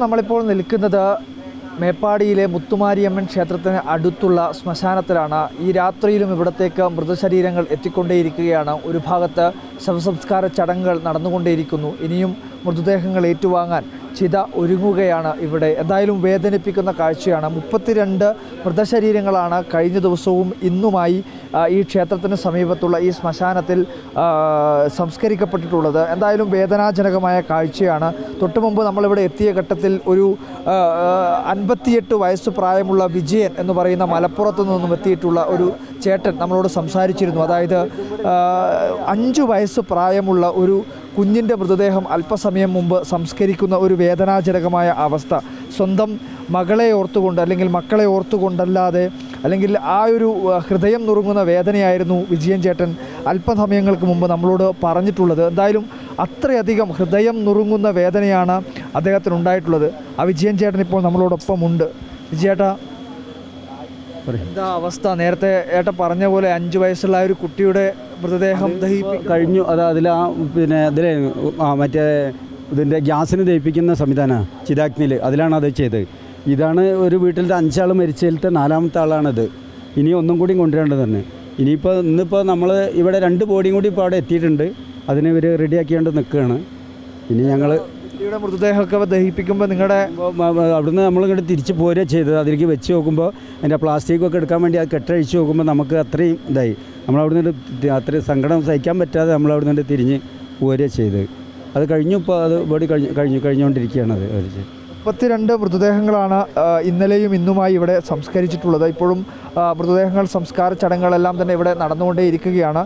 നമ്മളിപ്പോൾ നിൽക്കുന്നത് മേപ്പാടിയിലെ മുത്തുമാരിയമ്മൻ ക്ഷേത്രത്തിന് അടുത്തുള്ള ശ്മശാനത്തിലാണ്. ഈ രാത്രിയിലും ഇവിടത്തേക്ക് മൃതശരീരങ്ങൾ എത്തിക്കൊണ്ടേയിരിക്കുകയാണ്. ഒരു ഭാഗത്ത് ശവസംസ്കാര ചടങ്ങുകൾ നടന്നുകൊണ്ടേയിരിക്കുന്നു. ഇനിയും മൃതദേഹങ്ങൾ ഏറ്റുവാങ്ങാൻ ചിത ഒരുങ്ങുകയാണ് ഇവിടെ. എന്തായാലും വേദനിപ്പിക്കുന്ന കാഴ്ചയാണ്. 32 മൃതശരീരങ്ങളാണ് കഴിഞ്ഞ ദിവസവും ഇന്നുമായി ഈ ക്ഷേത്രത്തിന് സമീപത്തുള്ള ഈ ശ്മശാനത്തിൽ സംസ്കരിക്കപ്പെട്ടിട്ടുള്ളത്. എന്തായാലും വേദനാജനകമായ കാഴ്ചയാണ്. തൊട്ടു മുമ്പ് നമ്മളിവിടെ എത്തിയ ഘട്ടത്തിൽ ഒരു 58 വയസ്സ് പ്രായമുള്ള വിജയൻ എന്ന് പറയുന്ന മലപ്പുറത്തു നിന്നും എത്തിയിട്ടുള്ള ഒരു ചേട്ടൻ നമ്മളോട് സംസാരിച്ചിരുന്നു. അതായത് 5 വയസ്സ് പ്രായമുള്ള ഒരു കുഞ്ഞിൻ്റെ മൃതദേഹം അല്പസമയം മുമ്പ് സംസ്കരിക്കുന്ന ഒരു വേദനാജനകമായ അവസ്ഥ. സ്വന്തം മകളെ ഓർത്തുകൊണ്ട് അല്ലെങ്കിൽ മക്കളെ ഓർത്തുകൊണ്ടല്ലാതെ അല്ലെങ്കിൽ ആ ഒരു ഹൃദയം നുറുങ്ങുന്ന വേദനയായിരുന്നു വിജയൻ ചേട്ടൻ അല്പസമയങ്ങൾക്ക് മുമ്പ് നമ്മളോട് പറഞ്ഞിട്ടുള്ളത്. എന്തായാലും അത്രയധികം ഹൃദയം നുറുങ്ങുന്ന വേദനയാണ് അദ്ദേഹത്തിനുണ്ടായിട്ടുള്ളത്. ആ വിജയൻ ചേട്ടൻ ഇപ്പോൾ നമ്മളോടൊപ്പമുണ്ട്. വിജയേട്ടാ, എന്താ അവസ്ഥ? നേരത്തെ ഏട്ട പറഞ്ഞ പോലെ 5 വയസ്സുള്ള ഒരു കുട്ടിയുടെ മൃതദേഹം കഴിഞ്ഞു. അതിൽ ഇതിലെ മറ്റേ ഇതിൻ്റെ ഗ്യാസിന് ദഹിപ്പിക്കുന്ന സംവിധാനമാണ് ചിതാഗ്നിയിൽ, അതിലാണ് അത് ചെയ്തത്. ഇതാണ് ഒരു വീട്ടിലത്തെ 5 ആൾ മരിച്ചതിലത്തെ 4ാമത്തെ ആളാണിത്. ഇനി ഒന്നും കൂടി കൊണ്ടുവരേണ്ടതാണ്. ഇന്നിപ്പോൾ നമ്മൾ ഇവിടെ 2 ബോഡിയും കൂടി ഇപ്പോൾ അവിടെ എത്തിയിട്ടുണ്ട്. അതിനെ ഇവർ റെഡിയാക്കിയാണ്ട് നിൽക്കുകയാണ്. ഇനി ഞങ്ങൾ ഇവിടെ മൃതദേഹമൊക്കെ ദഹിപ്പിക്കുമ്പോൾ നിങ്ങളുടെ അവിടുന്ന് നമ്മളിങ്ങോട്ട് തിരിച്ച് പോരുക ചെയ്തത്. അതിലേക്ക് വെച്ച് നോക്കുമ്പോൾ അതിൻ്റെ പ്ലാസ്റ്റിക്കൊക്കെ എടുക്കാൻ വേണ്ടി അത് കെട്ടഴിച്ച് നോക്കുമ്പോൾ നമുക്ക് അത്രയും ഇതായി. നമ്മളവിടുന്ന് അത്രയും സങ്കടം സഹിക്കാൻ പറ്റാതെ നമ്മളവിടുന്ന് തിരിഞ്ഞ് പോരുക ചെയ്തത്. അത് കഴിഞ്ഞു. ഇപ്പോൾ അത് ബോഡി കഴിഞ്ഞുകൊണ്ടിരിക്കുകയാണ്. അത് 32 മൃതദേഹങ്ങളാണ് ഇന്നലെയും ഇന്നുമായി ഇവിടെ സംസ്കരിച്ചിട്ടുള്ളത്. ഇപ്പോഴും മൃതദേഹങ്ങൾ സംസ്കാര ചടങ്ങുകളെല്ലാം തന്നെ ഇവിടെ നടന്നുകൊണ്ടേയിരിക്കുകയാണ്.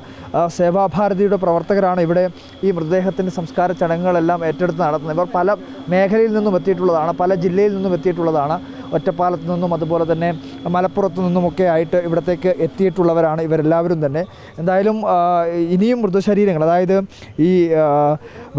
സേവാഭാരതിയുടെ പ്രവർത്തകരാണ് ഇവിടെ ഈ മൃതദേഹത്തിൻ്റെ സംസ്കാര ചടങ്ങുകളെല്ലാം ഏറ്റെടുത്ത് നടത്തുന്നത്. ഇവർ പല മേഖലയിൽ നിന്നും എത്തിയിട്ടുള്ളതാണ്, പല ജില്ലയിൽ നിന്നും എത്തിയിട്ടുള്ളതാണ്. ഒറ്റപ്പാലത്ത് നിന്നും അതുപോലെ തന്നെ മലപ്പുറത്ത് നിന്നുമൊക്കെ ആയിട്ട് ഇവിടത്തേക്ക് എത്തിയിട്ടുള്ളവരാണ് ഇവരെല്ലാവരും തന്നെ. എന്തായാലും ഇനിയും മൃതശരീരങ്ങൾ, അതായത് ഈ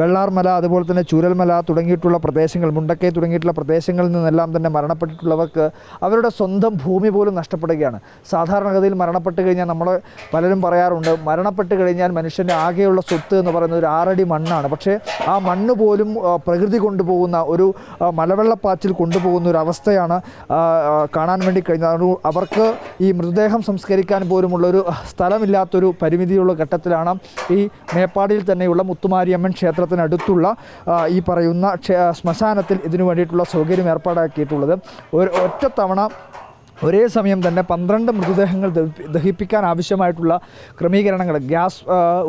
വെള്ളാർമല അതുപോലെ തന്നെ ചൂരൽമല തുടങ്ങിയിട്ടുള്ള പ്രദേശങ്ങൾ, മുണ്ടക്കൈ തുടങ്ങിയിട്ടുള്ള പ്രദേശങ്ങളിൽ നിന്നെല്ലാം തന്നെ മരണപ്പെട്ടിട്ടുള്ളവർക്ക് അവരുടെ സ്വന്തം ഭൂമി പോലും നഷ്ടപ്പെടുകയാണ്. സാധാരണഗതിയിൽ മരണപ്പെട്ട് കഴിഞ്ഞാൽ നമ്മൾ പലരും പറയാറുണ്ട്, മരണപ്പെട്ട് കഴിഞ്ഞാൽ മനുഷ്യൻ്റെ ആകെയുള്ള സ്വത്ത് എന്ന് പറയുന്നത് ഒരു 6 അടി മണ്ണാണ്. പക്ഷേ ആ മണ്ണ് പോലും പ്രകൃതി കൊണ്ടുപോകുന്ന ഒരു മലവെള്ളപ്പാച്ചിൽ കൊണ്ടുപോകുന്ന ഒരു അവസ്ഥയാണ് കാണാൻ വേണ്ടി കഴിഞ്ഞത്. അവർക്ക് ഈ മൃതദേഹം സംസ്കരിക്കാൻ പോലുമുള്ളൊരു സ്ഥലമില്ലാത്തൊരു പരിമിതിയുള്ള ഘട്ടത്തിലാണ് ഈ മേപ്പാടിയിൽ തന്നെയുള്ള മുത്തുമാരിയമ്മൻ ക്ഷേത്രത്തിനടുത്തുള്ള ഈ പറയുന്ന ശ്മശാനത്തിൽ ഇതിനു വേണ്ടിയിട്ടുള്ള സൗകര്യം ഏർപ്പാടാക്കിയിട്ടുള്ളത്. ഒറ്റത്തവണ ഒരേ സമയം തന്നെ 12 മൃതദേഹങ്ങൾ ദഹിപ്പിക്കാൻ ആവശ്യമായിട്ടുള്ള ക്രമീകരണങ്ങൾ, ഗ്യാസ്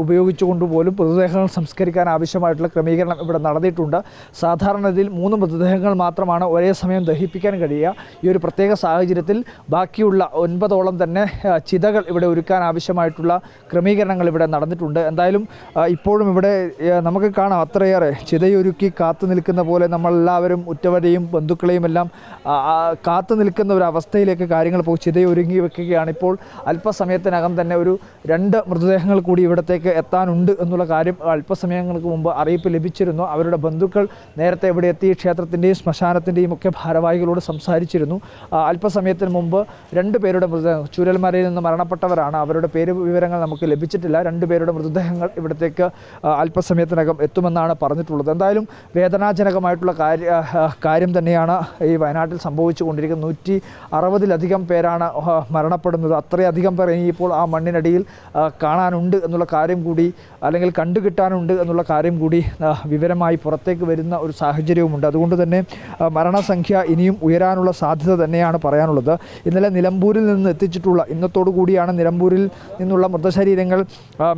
ഉപയോഗിച്ചുകൊണ്ട് പോലും മൃതദേഹങ്ങൾ സംസ്കരിക്കാൻ ആവശ്യമായിട്ടുള്ള ക്രമീകരണം ഇവിടെ നടന്നിട്ടുണ്ട്. സാധാരണയിൽ 3 മൃതദേഹങ്ങൾ മാത്രമാണ് ഒരേ സമയം ദഹിപ്പിക്കാൻ കഴിയുക. ഈ ഒരു പ്രത്യേക സാഹചര്യത്തിൽ ബാക്കിയുള്ള 9ഓളം തന്നെ ചിതകൾ ഇവിടെ ഒരുക്കാൻ ആവശ്യമായിട്ടുള്ള ക്രമീകരണങ്ങൾ ഇവിടെ നടന്നിട്ടുണ്ട്. എന്തായാലും ഇപ്പോഴും ഇവിടെ നമുക്ക് കാണാം, അത്രയേറെ ചിതയൊരുക്കി കാത്തു നിൽക്കുന്ന പോലെ നമ്മളെല്ലാവരും ഉറ്റവരെയും ബന്ധുക്കളെയും എല്ലാം കാത്തു നിൽക്കുന്ന ഒരു അവസ്ഥയിലേക്ക് കാര്യങ്ങൾ പോയി ചിതയൊരുങ്ങി വെക്കുകയാണ്. ഇപ്പോൾ അല്പസമയത്തിനകം തന്നെ ഒരു 2 മൃതദേഹങ്ങൾ കൂടി ഇവിടത്തേക്ക് എത്താനുണ്ട് എന്നുള്ള കാര്യം അല്പസമയങ്ങൾക്ക് മുമ്പ് അറിയിപ്പ് ലഭിച്ചിരുന്നു. അവരുടെ ബന്ധുക്കൾ നേരത്തെ ഇവിടെ എത്തി ക്ഷേത്രത്തിൻ്റെയും ശ്മശാനത്തിൻ്റെയും ഒക്കെ ഭാരവാഹികളോട് സംസാരിച്ചിരുന്നു. അല്പസമയത്തിന് മുമ്പ് 2 പേരുടെ മൃതദേഹം ചൂരൽമലയിൽ നിന്ന് മരണപ്പെട്ടവരാണ്. അവരുടെ പേര് വിവരങ്ങൾ നമുക്ക് ലഭിച്ചിട്ടില്ല. 2 പേരുടെ മൃതദേഹങ്ങൾ ഇവിടത്തേക്ക് അല്പസമയത്തിനകം എത്തുമെന്നാണ് പറഞ്ഞിട്ടുള്ളത്. എന്തായാലും വേദനാജനകമായിട്ടുള്ള കാര്യം തന്നെയാണ് ഈ വയനാട്ടിൽ സംഭവിച്ചു കൊണ്ടിരിക്കുന്നത്. 160-ലധികം പേരാണ് മരണപ്പെടുന്നത്. അത്രയധികം പേർ ഇനിയിപ്പോൾ ആ മണ്ണിനടിയിൽ കാണാനുണ്ട് എന്നുള്ള കാര്യം കൂടി, അല്ലെങ്കിൽ കണ്ടുകിട്ടാനുണ്ട് എന്നുള്ള കാര്യം കൂടി വിവരമായി പുറത്തേക്ക് വരുന്ന ഒരു സാഹചര്യവുമുണ്ട്. അതുകൊണ്ട് തന്നെ മരണസംഖ്യ ഇനിയും ഉയരാനുള്ള സാധ്യത തന്നെയാണ് പറയാനുള്ളത്. ഇന്നലെ നിലമ്പൂരിൽ നിന്ന് എത്തിച്ചിട്ടുള്ള, ഇന്നത്തോടു കൂടിയാണ് നിലമ്പൂരിൽ നിന്നുള്ള മൃതശരീരങ്ങൾ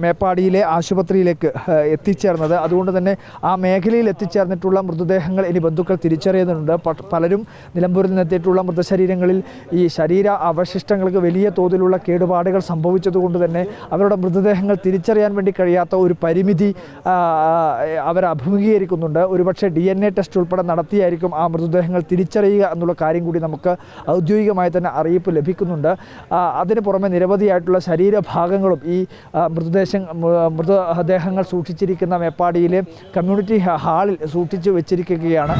മേപ്പാടിയിലെ ആശുപത്രിയിലേക്ക് എത്തിച്ചേർന്നത്. അതുകൊണ്ട് തന്നെ ആ മേഖലയിൽ എത്തിച്ചേർന്നിട്ടുള്ള മൃതദേഹങ്ങൾ ഇനി ബന്ധുക്കൾ തിരിച്ചറിയുന്നുണ്ട്. പലരും നിലമ്പൂരിൽ നിന്ന് എത്തിയിട്ടുള്ള മൃതശരീരങ്ങളിൽ ഈ ശരീര അവശിഷ്ടങ്ങൾക്ക് വലിയ തോതിലുള്ള കേടുപാടുകൾ സംഭവിച്ചതുകൊണ്ട് തന്നെ അവരുടെ മൃതദേഹങ്ങൾ തിരിച്ചറിയാൻ വേണ്ടി കഴിയാത്ത ഒരു പരിമിതി അവർ അഭിമുഖീകരിക്കുന്നുണ്ട്. ഒരുപക്ഷെ DNA ടെസ്റ്റ് ഉൾപ്പെടെ നടത്തിയായിരിക്കും ആ മൃതദേഹങ്ങൾ തിരിച്ചറിയുക എന്നുള്ള കാര്യം കൂടി നമുക്ക് ഔദ്യോഗികമായി തന്നെ അറിയിപ്പ് ലഭിക്കുന്നുണ്ട്. അതിന് പുറമെ നിരവധിയായിട്ടുള്ള ശരീരഭാഗങ്ങളും ഈ മൃതദേഹങ്ങൾ സൂക്ഷിച്ചിരിക്കുന്ന മേപ്പാടിയിലെ കമ്മ്യൂണിറ്റി ഹാളിൽ സൂക്ഷിച്ചു വെച്ചിരിക്കുകയാണ്.